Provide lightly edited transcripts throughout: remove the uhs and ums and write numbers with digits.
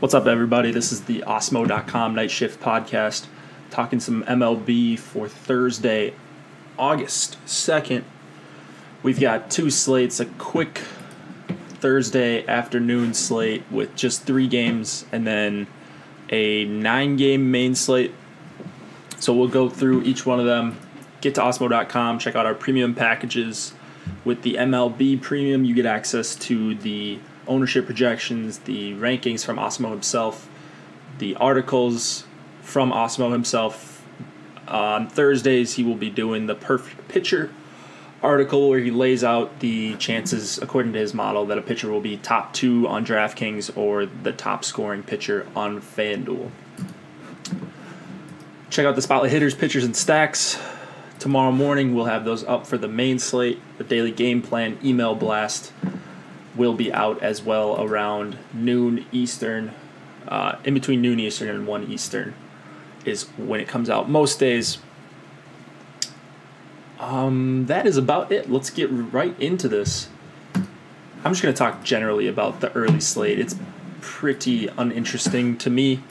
What's up, everybody? This is the Osmo.com Night Shift Podcast, talking some MLB for Thursday, August 2nd. We've got two slates, a quick Thursday afternoon slate with just 3 games, and then a 9-game main slate. So we'll go through each one of them. Get to Osmo.com, check out our premium packages. With the MLB premium, you get access to the ownership projections, the rankings from Osmo himself, the articles from Osmo himself. On Thursdays, he will be doing the perfect pitcher article where he lays out the chances, according to his model, that a pitcher will be top 2 on DraftKings or the top scoring pitcher on FanDuel. Check out the Spotlight Hitters, Pitchers, and Stacks. Tomorrow morning, we'll have those up for the main slate. The daily game plan email blast will be out as well around noon Eastern. In between noon Eastern and 1 Eastern is when it comes out most days. That is about it. Let's get right into this. I'm just going to talk generally about the early slate. It's pretty uninteresting to me.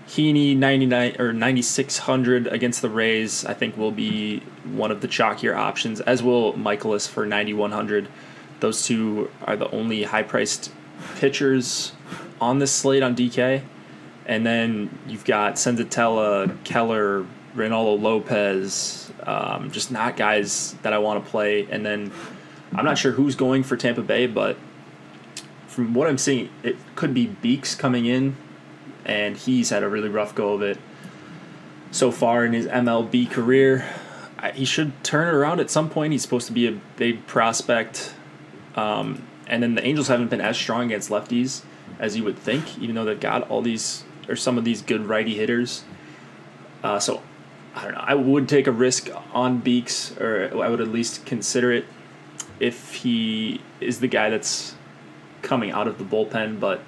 Heaney 99 or 9600 against the Rays, I think, will be one of the chalkier options, as will Michaelis for 9100. Those two are the only high-priced pitchers on this slate on DK. And then you've got Senzatella, Keller, Reynaldo Lopez, just not guys that I want to play. And then I'm not sure who's going for Tampa Bay, but from what I'm seeing, it could be Beeks coming in, and he's had a really rough go of it so far in his MLB career. He should turn it around at some point. He's supposed to be a big prospect. And then the Angels haven't been as strong against lefties as you would think, even though they've got all these, or some of these good righty hitters. So, I don't know. I would take a risk on Beeks, or I would at least consider it if he is the guy that's coming out of the bullpen. But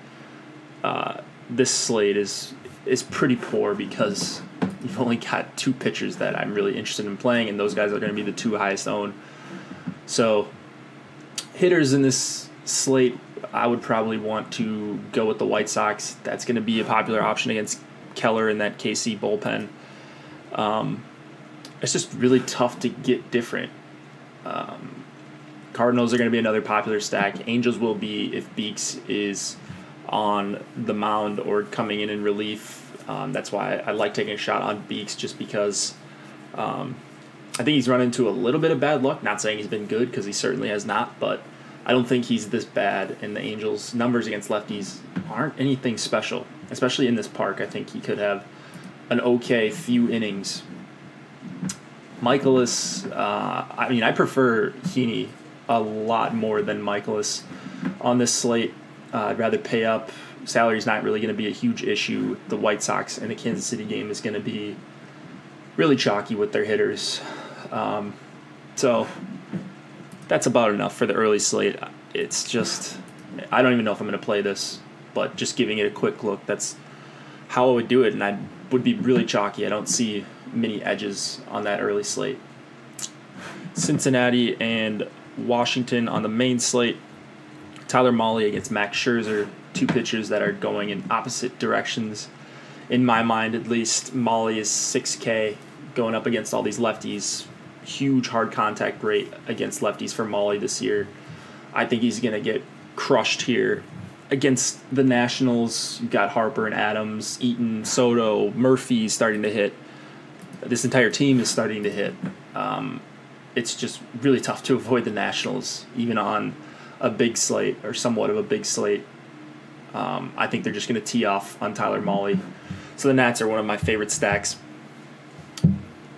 this slate is pretty poor because you've only got 2 pitchers that I'm really interested in playing, and those guys are going to be the 2 highest owned. So, hitters in this slate, I would probably want to go with the White Sox. That's going to be a popular option against Keller in that KC bullpen. It's just really tough to get different. Cardinals are going to be another popular stack. Angels will be if Beeks is on the mound or coming in relief. That's why I like taking a shot on Beeks, just because I think he's run into a little bit of bad luck. Not saying he's been good, because he certainly has not, but I don't think he's this bad, and the Angels' numbers against lefties aren't anything special, especially in this park. I think he could have an okay few innings. Michaelis, I prefer Heaney a lot more than Michaelis on this slate. I'd rather pay up. Salary's not really going to be a huge issue. The White Sox and the Kansas City game is going to be really chalky with their hitters. So that's about enough for the early slate. It's just, I don't even know if I'm going to play this, but just giving it a quick look, that's how I would do it, and I would be really chalky. I don't see many edges on that early slate. Cincinnati and Washington on the main slate. Tyler Mahle against Max Scherzer, 2 pitchers that are going in opposite directions. In my mind, at least, Mahle is 6K going up against all these lefties. Huge hard contact rate against lefties for Mahle this year. I think he's going to get crushed here. Against the Nationals, you've got Harper and Adams, Eaton, Soto, Murphy starting to hit. This entire team is starting to hit. It's just really tough to avoid the Nationals, even on a big slate, or somewhat of a big slate. I think they're just going to tee off on Tyler Mahle. So the Nats are one of my favorite stacks.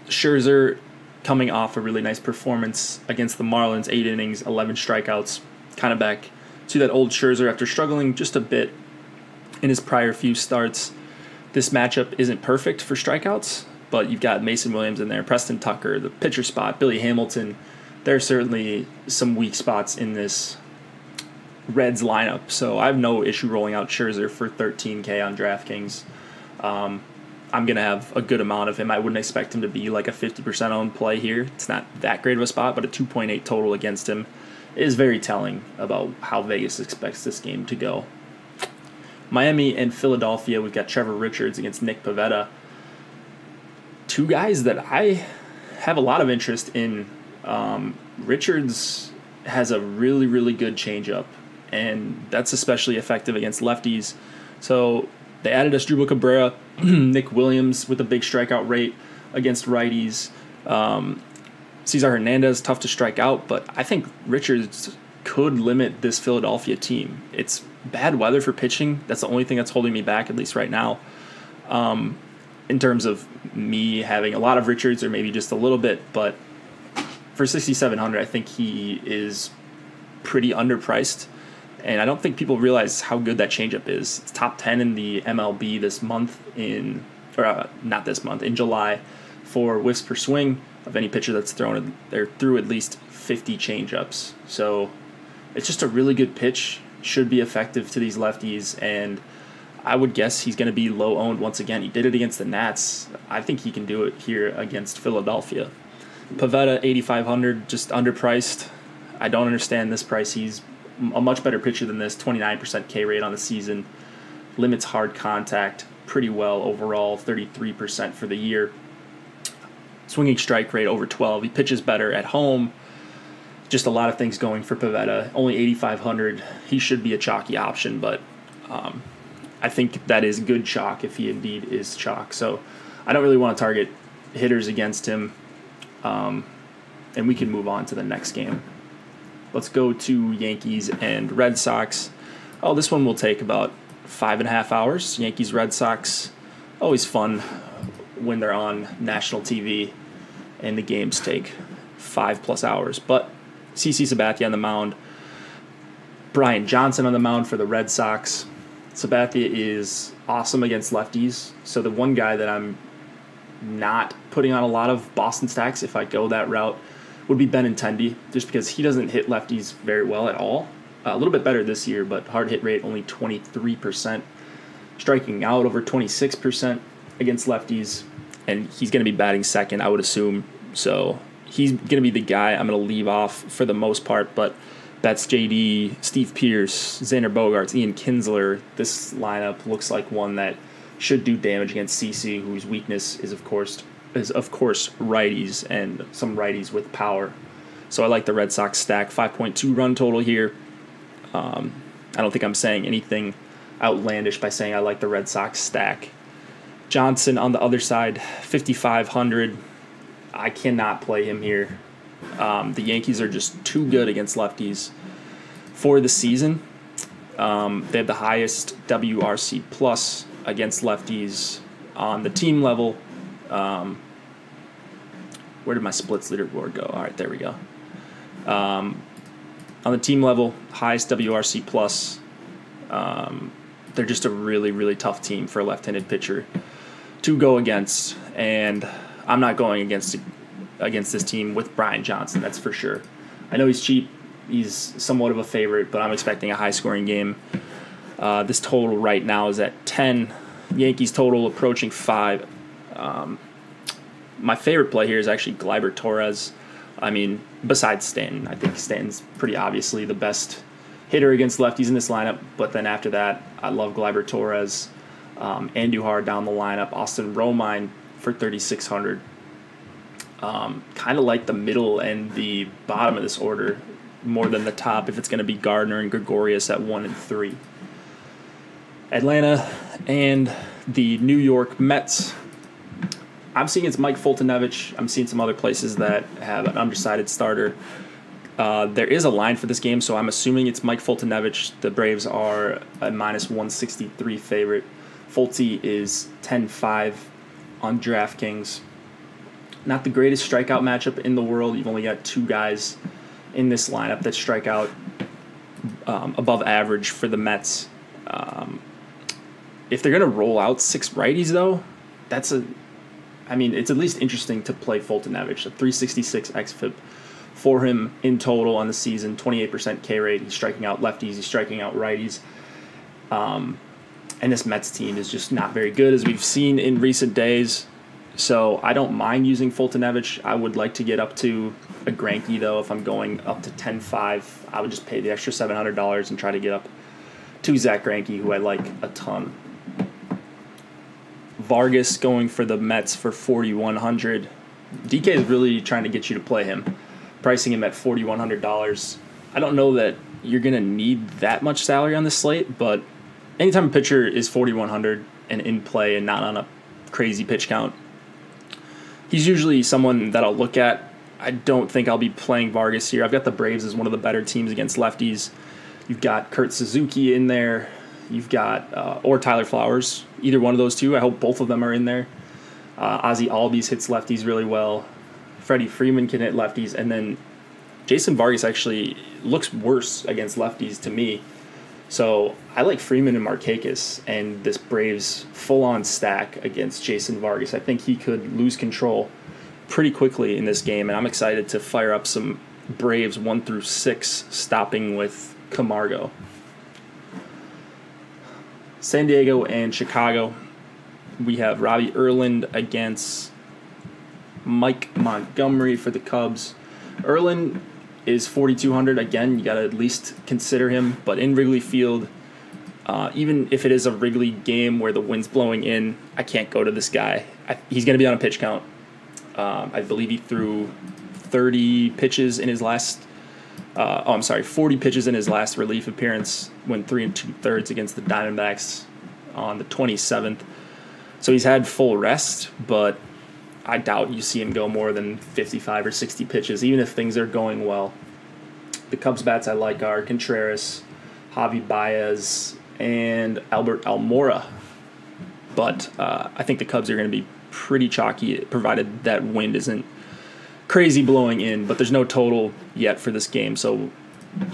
Scherzer coming off a really nice performance against the Marlins, 8 innings, 11 strikeouts, kind of back to that old Scherzer after struggling just a bit in his prior few starts. This matchup isn't perfect for strikeouts, but you've got Mason Williams in there, Preston Tucker, the pitcher spot, Billy Hamilton. There are certainly some weak spots in this Reds lineup, so I have no issue rolling out Scherzer for 13K on DraftKings. I'm going to have a good amount of him. I wouldn't expect him to be like a 50% owned play here. It's not that great of a spot, but a 2.8 total against him is very telling about how Vegas expects this game to go. Miami and Philadelphia, we've got Trevor Richards against Nick Pivetta. Two guys that I have a lot of interest in. Richards has a really, really good changeup, and that's especially effective against lefties. So they added Asdrubal Cabrera, Nick Williams with a big strikeout rate against righties. Cesar Hernandez, tough to strike out, but I think Richards could limit this Philadelphia team. It's bad weather for pitching. That's the only thing that's holding me back, at least right now. In terms of me having a lot of Richards or maybe just a little bit, but for 6,700, I think he is pretty underpriced, and I don't think people realize how good that changeup is. It's top 10 in the MLB this month in July for whiffs per swing of any pitcher that's thrown. They're through at least 50 changeups, so it's just a really good pitch. Should be effective to these lefties, and I would guess he's going to be low owned once again. He did it against the Nats. I think he can do it here against Philadelphia. Pivetta, 8,500, just underpriced. I don't understand this price. He's a much better pitcher than this, 29% K rate on the season. Limits hard contact pretty well overall, 33% for the year. Swinging strike rate over 12. He pitches better at home. Just a lot of things going for Pivetta. Only 8,500. He should be a chalky option, but I think that is good chalk if he indeed is chalk. So I don't really want to target hitters against him. And we can move on to the next game. Let's go to Yankees and Red Sox. Oh, this one will take about 5.5 hours. Yankees, Red Sox, always fun when they're on national TV, and the games take 5+ hours. But CC Sabathia on the mound, Brian Johnson on the mound for the Red Sox. Sabathia is awesome against lefties, so the one guy that I'm not putting on a lot of Boston stacks, if I go that route, would be Benintendi, just because he doesn't hit lefties very well at all. A little bit better this year, but hard hit rate only 23%. Striking out over 26% against lefties, and he's going to be batting second, I would assume. So he's going to be the guy I'm going to leave off for the most part, but that's JD, Steve Pearce, Xander Bogaerts, Ian Kinsler. This lineup looks like one that should do damage against CC, whose weakness is of course righties, and some righties with power. So I like the Red Sox stack. 5.2 run total here. I don't think I'm saying anything outlandish by saying I like the Red Sox stack. Johnson on the other side, 5,500. I cannot play him here. The Yankees are just too good against lefties for the season. They have the highest WRC plus against lefties on the team level. Where did my splits leaderboard go? All right, there we go. On the team level, highest WRC plus. They're just a really, really tough team for a left-handed pitcher to go against, and I'm not going against this team with Brian Johnson, that's for sure. I know he's cheap. He's somewhat of a favorite, but I'm expecting a high-scoring game. This total right now is at 10. Yankees total approaching 5. My favorite play here is actually Gleyber Torres. I mean, besides Stanton. I think Stanton's pretty obviously the best hitter against lefties in this lineup, but then after that, I love Gleyber Torres. Andujar down the lineup. Austin Romine for 3,600. Kind of like the middle and the bottom of this order more than the top if it's going to be Gardner and Gregorius at 1 and 3. Atlanta and the New York Mets. I'm seeing it's Mike Foltynewicz. I'm seeing some other places that have an undecided starter. There is a line for this game, so I'm assuming it's Mike Foltynewicz. The Braves are a -163 favorite. Folty is 10-5 on DraftKings. Not the greatest strikeout matchup in the world. You've only got 2 guys in this lineup that strike out above average for the Mets. If they're going to roll out 6 righties, though, it's at least interesting to play Foltynewicz. A 366 xFIP for him in total on the season, 28% K rate. He's striking out lefties. He's striking out righties. And this Mets team is just not very good, as we've seen in recent days. So I don't mind using Foltynewicz. I would like to get up to a Greinke, though. If I'm going up to 10-5, I would just pay the extra $700 and try to get up to Zach Greinke, who I like a ton. Vargas going for the Mets for 4,100. DK is really trying to get you to play him, pricing him at $4,100. I don't know that you're going to need that much salary on this slate, but anytime a pitcher is 4,100 and in play and not on a crazy pitch count, he's usually someone that I'll look at. I don't think I'll be playing Vargas here. I've got the Braves as one of the better teams against lefties. You've got Kurt Suzuki in there. You've got, or Tyler Flowers, either one of those two. I hope both of them are in there. Ozzie Albies hits lefties really well. Freddie Freeman can hit lefties. And then Jason Vargas actually looks worse against lefties to me. So I like Freeman and Markakis and this Braves full-on stack against Jason Vargas. I think he could lose control pretty quickly in this game, and I'm excited to fire up some Braves 1 through 6, stopping with Camargo. San Diego and Chicago. We have Robbie Erland against Mike Montgomery for the Cubs. Erland is 4,200. Again, you got to at least consider him. But in Wrigley Field, even if it is a Wrigley game where the wind's blowing in, I can't go to this guy. He's going to be on a pitch count. I believe he threw 30 pitches in his last 40 pitches in his last relief appearance, went 3 2/3 against the Diamondbacks on the 27th. So he's had full rest, but I doubt you see him go more than 55 or 60 pitches, even if things are going well. The Cubs bats I like are Contreras, Javi Baez, and Albert Almora. But I think the Cubs are going to be pretty chalky, provided that wind isn't crazy blowing in, but there's no total yet for this game, so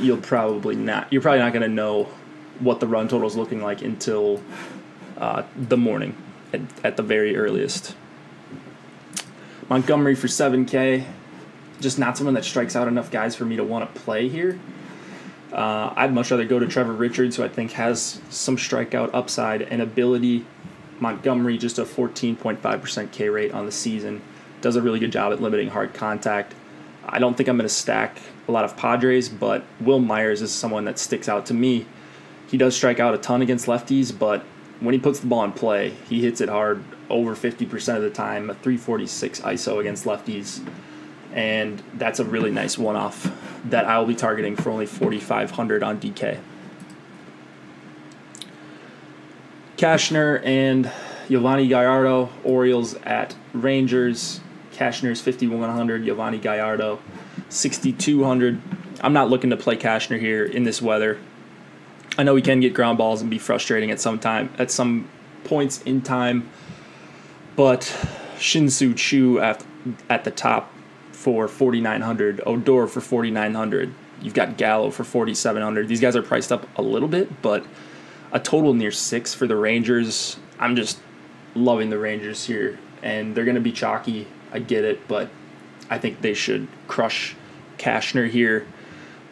you're probably not going to know what the run total is looking like until the morning at the very earliest. Montgomery for 7K, just not someone that strikes out enough guys for me to want to play here. I'd much rather go to Trevor Richards, who I think has some strikeout upside and ability. Montgomery, just a 14.5% K rate on the season. Does a really good job at limiting hard contact. I don't think I'm going to stack a lot of Padres, but Will Myers is someone that sticks out to me. He does strike out a ton against lefties, but when he puts the ball in play, he hits it hard over 50% of the time, a 346 ISO against lefties. And that's a really nice one-off that I will be targeting for only 4,500 on DK. Cashner and Giovanni Gallardo, Orioles at Rangers. Cashner's 5,100, Giovanni Gallardo 6,200. I'm not looking to play Cashner here in this weather. I know he can get ground balls and be frustrating at some points in time, but Shin-Soo Choo at the top for 4,900, Odor for 4,900. You've got Gallo for 4,700. These guys are priced up a little bit, but a total near 6 for the Rangers. I'm just loving the Rangers here, and they're going to be chalky. I get it, but I think they should crush Cashner here.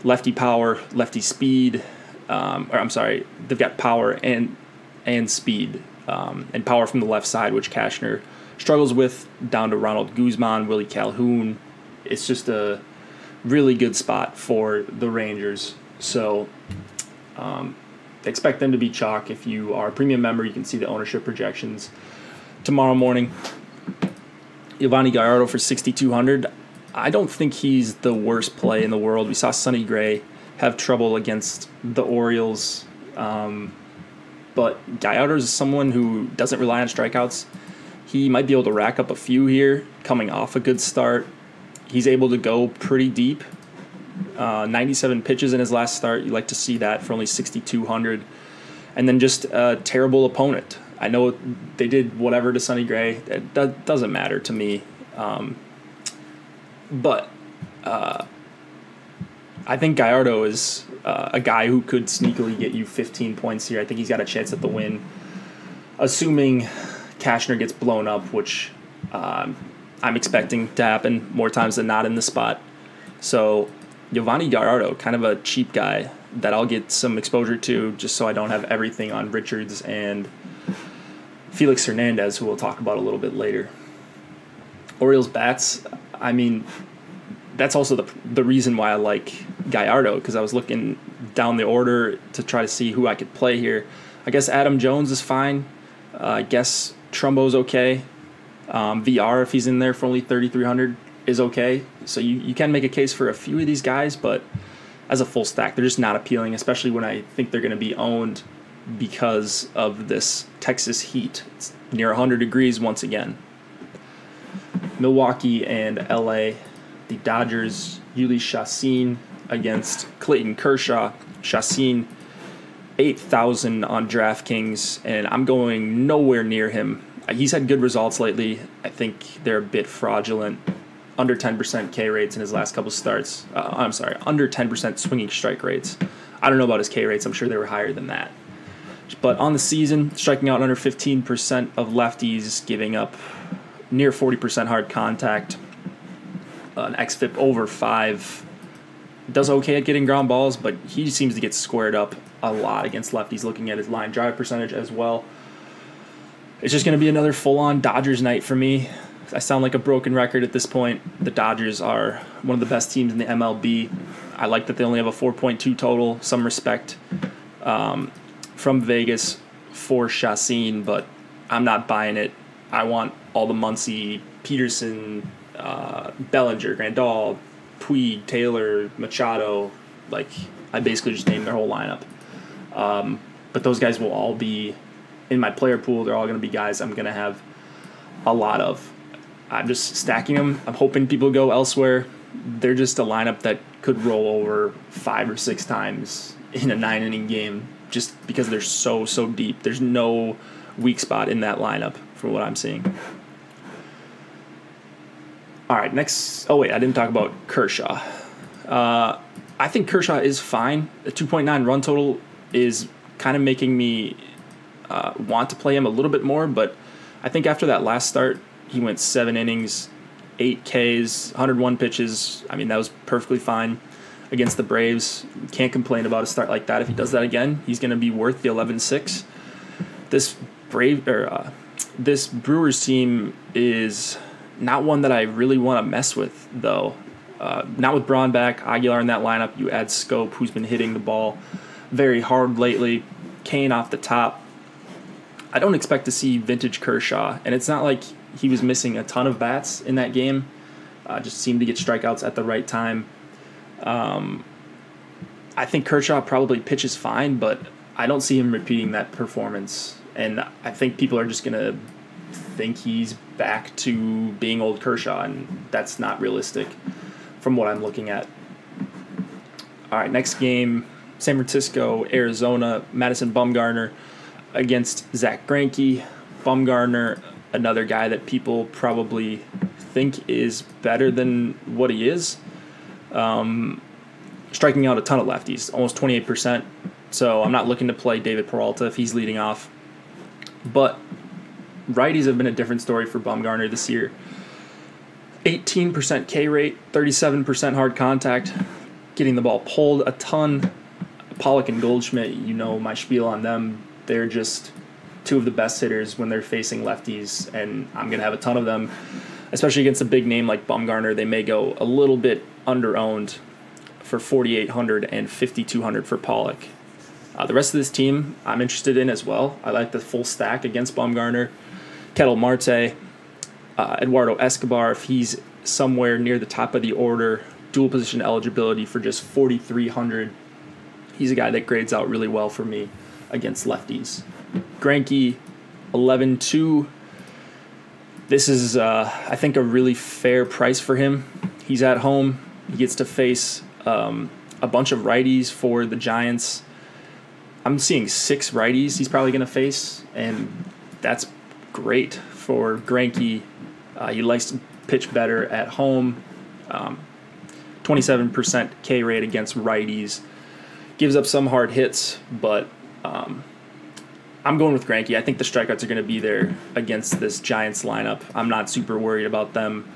Lefty power, lefty speed. They've got power and speed, and power from the left side, which Cashner struggles with, down to Ronald Guzman, Willie Calhoun. It's just a really good spot for the Rangers. So expect them to be chalk. If you are a premium member, you can see the ownership projections tomorrow morning. Giovanni Gallardo for 6,200. I don't think he's the worst play in the world. We saw Sonny Gray have trouble against the Orioles. But Gallardo is someone who doesn't rely on strikeouts. He might be able to rack up a few here, coming off a good start. He's able to go pretty deep. 97 pitches in his last start. You like to see that for only 6,200. And then just a terrible opponent. I know they did whatever to Sonny Gray. That doesn't matter to me. But I think Gallardo is a guy who could sneakily get you 15 points here. I think he's got a chance at the win, assuming Cashner gets blown up, which I'm expecting to happen more times than not in the spot. So Giovanni Gallardo, kind of a cheap guy that I'll get some exposure to just so I don't have everything on Richards and Felix Hernandez, who we'll talk about a little bit later. Orioles bats, I mean, that's also the reason why I like Gallardo, because I was looking down the order to try to see who I could play here. I guess Adam Jones is fine. I guess Trumbo's okay. VR, if he's in there for only 3,300, is okay. So you can make a case for a few of these guys, but as a full stack, they're just not appealing, especially when I think they're going to be owned because of this Texas heat. It's near 100 degrees once again. Milwaukee and LA. The Dodgers, Yuli Chacin against Clayton Kershaw. Chacin, 8,000 on DraftKings, and I'm going nowhere near him. He's had good results lately. I think they're a bit fraudulent. Under 10% K rates in his last couple starts. Under 10% swinging strike rates. I don't know about his K rates. I'm sure they were higher than that. But on the season, striking out under 15% of lefties, giving up near 40% hard contact, an xFIP over 5. Does okay at getting ground balls, but he seems to get squared up a lot against lefties, looking at his line drive percentage as well. It's just going to be another full-on Dodgers night for me. I sound like a broken record at this point. The Dodgers are one of the best teams in the MLB. I like that they only have a 4.2 total, some respect from Vegas for Chacin, but I'm not buying it. I want all the Muncy, Peterson, Bellinger, Grandal, Puig, Taylor, Machado. Like, I basically just named their whole lineup. But those guys will all be in my player pool. They're all going to be guys I'm going to have a lot of. I'm just stacking them. I'm hoping people go elsewhere. They're just a lineup that could roll over 5 or 6 times in a 9-inning game just because they're so deep. There's no weak spot in that lineup from what I'm seeing. All right, next. Oh, wait, I didn't talk about Kershaw. I think Kershaw is fine. The 2.9 run total is kind of making me want to play him a little bit more, but I think after that last start, he went 7 innings, 8 Ks, 101 pitches. I mean, that was perfectly fine against the Braves. Can't complain about a start like that. If he does that again, he's going to be worth the 11.6. This Brewers team is not one that I really want to mess with, though. Not with Braun back, Aguilar in that lineup. You add Scope, who's been hitting the ball very hard lately. Kane off the top. I don't expect to see vintage Kershaw, and it's not like he was missing a ton of bats in that game. Just seemed to get strikeouts at the right time. I think Kershaw probably pitches fine, but I don't see him repeating that performance. And I think people are just going to think he's back to being old Kershaw, and that's not realistic from what I'm looking at. All right, next game, San Francisco, Arizona, Madison Bumgarner against Zach Greinke. Bumgarner, another guy that people probably think is better than what he is. Striking out a ton of lefties, almost 28%. So I'm not looking to play David Peralta if he's leading off. But righties have been a different story for Bumgarner this year. 18% K rate, 37% hard contact, getting the ball pulled a ton. Pollock and Goldschmidt, you know my spiel on them. They're just two of the best hitters when they're facing lefties, and I'm going to have a ton of them, especially against a big name like Bumgarner. They may go a little bit under-owned for 4,800 and 5,200 for Pollock. The rest of this team I'm interested in as well. I like the full stack against Bumgarner. Ketel Marte, Eduardo Escobar, if he's somewhere near the top of the order, dual position eligibility for just 4,300. He's a guy that grades out really well for me against lefties. Greinke, 11-2. This is, I think, a really fair price for him. He's at home. He gets to face a bunch of righties for the Giants. I'm seeing 6 righties he's probably going to face, and that's great for Greinke. He likes to pitch better at home. 27% K rate against righties. Gives up some hard hits, but I'm going with Greinke. I think the strikeouts are going to be there against this Giants lineup. I'm not super worried about them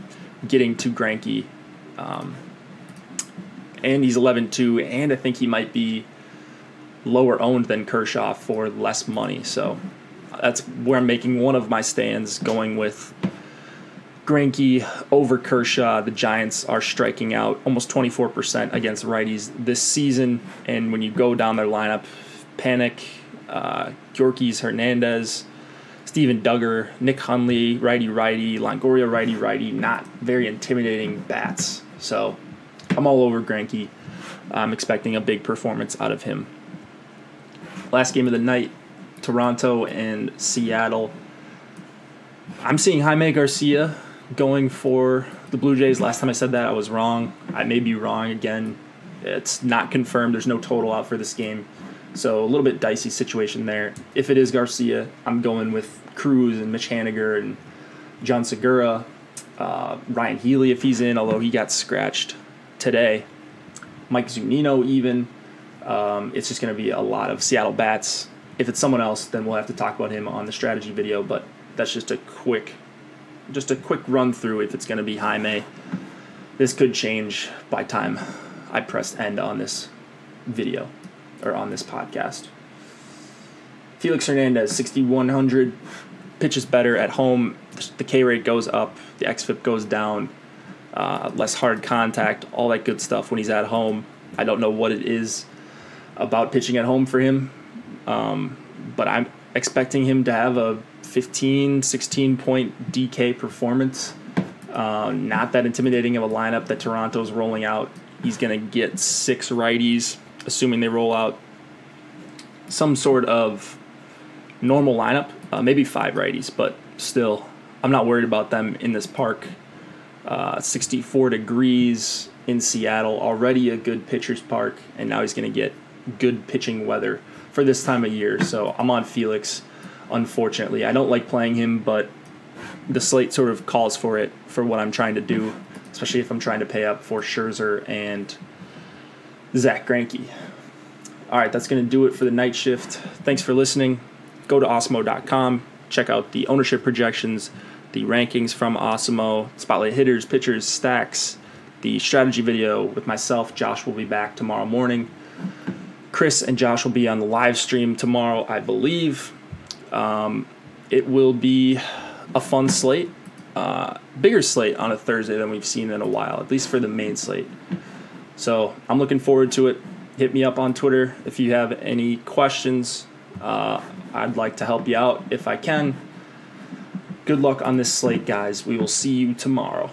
getting to Greinke. And he's 11-2, and I think he might be lower owned than Kershaw for less money. So that's where I'm making one of my stands, going with Greinke over Kershaw. The Giants are striking out almost 24% against righties this season. And when you go down their lineup, Panic, Yorkies, Hernandez, Steven Duggar, Nick Hundley, righty-righty, Longoria, righty-righty, not very intimidating bats. So I'm all over Greinke. I'm expecting a big performance out of him. Last game of the night, Toronto and Seattle. I'm seeing Jaime Garcia going for the Blue Jays. Last time I said that, I was wrong. I may be wrong again. It's not confirmed. There's no total out for this game. So a little bit dicey situation there. If it is Garcia, I'm going with Cruz and Mitch Haniger and John Segura. Ryan Healy if he's in, although he got scratched today. Mike Zunino even. It's just going to be a lot of Seattle bats. If it's someone else, then we'll have to talk about him on the strategy video, but that's just a quick run through if it's going to be Jaime. This could change by time I press end on this video or on this podcast. Felix Hernandez, 6,100, pitches better at home. The K rate goes up, the XFIP goes down, less hard contact, all that good stuff when he's at home. I don't know what it is about pitching at home for him, but I'm expecting him to have a 15, 16-point DK performance. Not that intimidating of a lineup that Toronto's rolling out. He's going to get 6 righties, assuming they roll out some sort of normal lineup, maybe 5 righties, but still, I'm not worried about them in this park. 64 degrees in Seattle, already a good pitcher's park, and now he's going to get good pitching weather for this time of year. So I'm on Felix, unfortunately. I don't like playing him, but the slate sort of calls for it for what I'm trying to do, especially if I'm trying to pay up for Scherzer and Zach Greinke. All right, that's going to do it for the night shift. Thanks for listening. Go to Awesemo.com. Check out the ownership projections, the rankings from Awesemo, spotlight hitters, pitchers, stacks, the strategy video with myself. Josh will be back tomorrow morning. Chris and Josh will be on the live stream tomorrow, I believe. It will be a fun slate, bigger slate on a Thursday than we've seen in a while, at least for the main slate. So I'm looking forward to it. Hit me up on Twitter if you have any questions. I'd like to help you out if I can. Good luck on this slate, guys. We will see you tomorrow.